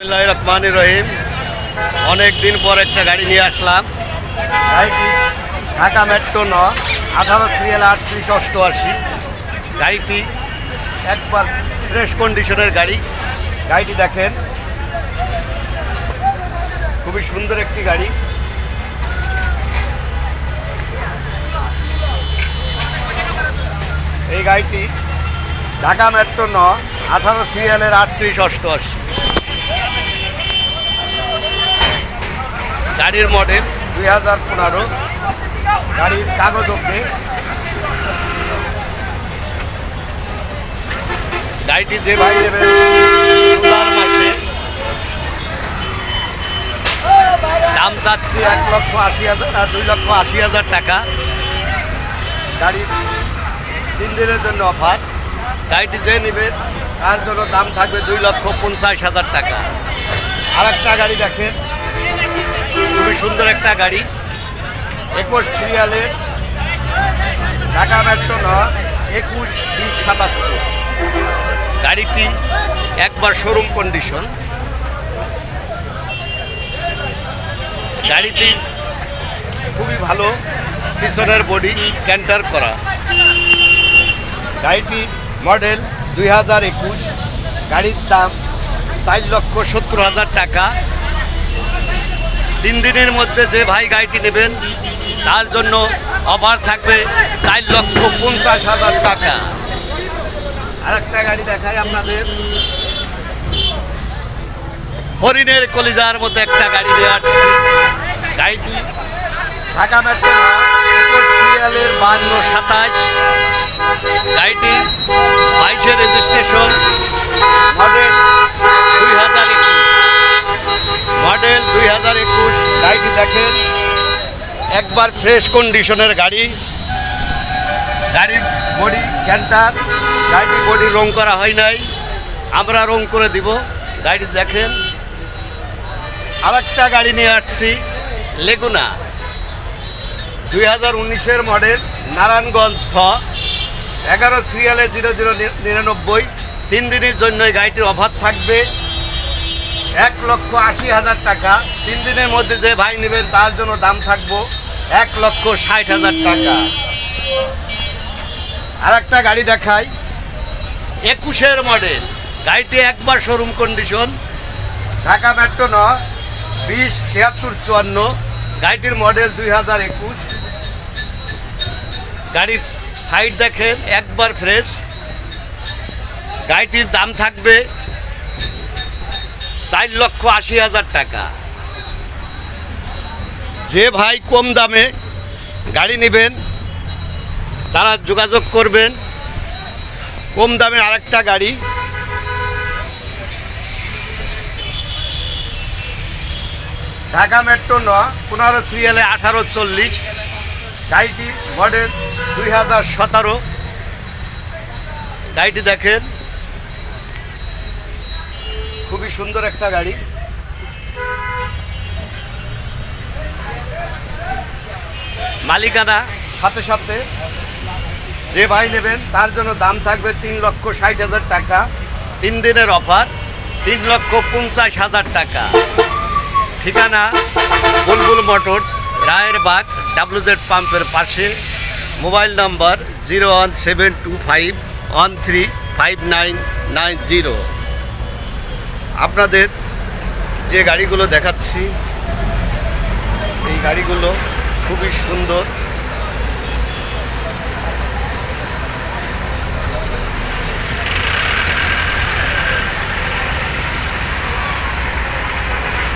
বিসমিল্লাহির রহমানির রহিম। অনেক দিন পর একটা গাড়ি নিয়ে আসলাম। গাড়িটি ঢাকা মেট্রো 18 সিরিয়াল 3888। গাড়িটি একবার ফ্রেশ কন্ডিশনের গাড়ি। গাড়িটি দেখেন, খুবই সুন্দর একটি গাড়ি। এই গাড়িটি ঢাকা মেট্রো 18 সিরিয়ালের 3888। গাড়ির মডেল 2015। গাড়ির কাগজ ওকে। গাড়িটি যে ভাই নেবে জুলাইয়ের মাসে, দাম চাচ্ছি 1,80,000 2,80,000 টাকা। গাড়ির 3 দিনের জন্য অফার। গাড়িটি যে নেবে তার জন্য দাম থাকবে 2,50,000 টাকা। আর একটা গাড়ি দেখেন, খুবই সুন্দর একটা গাড়ি, 21 সিরিয়ালের ঢাকা মেট্রো 21-20-77। গাড়িটি একবার শোরুম কন্ডিশন। গাড়িটি খুবই ভালো, পিছনের বডি ক্যান্টার করা। গাড়িটি মডেল 2021। গাড়ির দাম 4,70,000 টাকা। 3 দিনের মধ্যে যে ভাই গাড়িটি নেবেন তার জন্য অফার থাকবে 4,50,000 টাকা। আর একটা গাড়ি দেখাই আপনাদের, হরিণের কলিজার মধ্যে একটা গাড়ি নিয়ে আসছি। গাড়িটি ঢাকা মেট্রো 22 27। গাড়িটি 22 রেজিস্ট্রেশন, মডেল 2021। গাড়িটি দেখেন, একবার ফ্রেশ কন্ডিশনের গাড়ি। গাড়ির বডি ক্যান্টার। গাড়িটির বডি রং করা হয় নাই, আমরা রং করে দিব। গাড়িটি দেখেন। আর একটা গাড়ি নিয়ে আসছি, লেগুনা 2019 মডেল, নারায়ণগঞ্জ 6, 11 সিরিয়ালে 0099। 3 দিনের জন্য এই গাড়িটির অফার থাকবে 1,80,000 টাকা। 3 দিনের মধ্যে যে ভাই নেবেন তার জন্য দাম থাকবো 1,60,000 টাকা। আর একটা গাড়ি দেখাই, 21 মডেল। গাড়িটি একবার শোরুম কন্ডিশন, ঢাকা মেট্রো 20-73-54। গাড়িটির মডেল 2021। গাড়ির সাইড দেখেন, একবার ফ্রেশ। গাড়িটির দাম থাকবে 4,80,000 টাকা। যে ভাই কম দামে গাড়ি নেবেন তারা যোগাযোগ করবেন। কম দামে আরেকটা গাড়ি, ঢাকা মেট্রো 15 সিরিয়ালে 1840। গাড়িটি মডেল 2017। গাড়িটি দেখেন, খুবই সুন্দর একটা গাড়ি। মালিকানা সাথে সাথে। যে ভাই নেবেন তার জন্য দাম থাকবে 3,60,000 টাকা। 3 দিনের অফার 3,50,000 টাকা। ঠিকানা বুলবুল মোটরস, রায়েরবাগ WZ পাম্পের পাশে। Mobile number 01725135990। আপনাদের যে গাড়িগুলো দেখাচ্ছি এই গাড়িগুলো খুবই সুন্দর।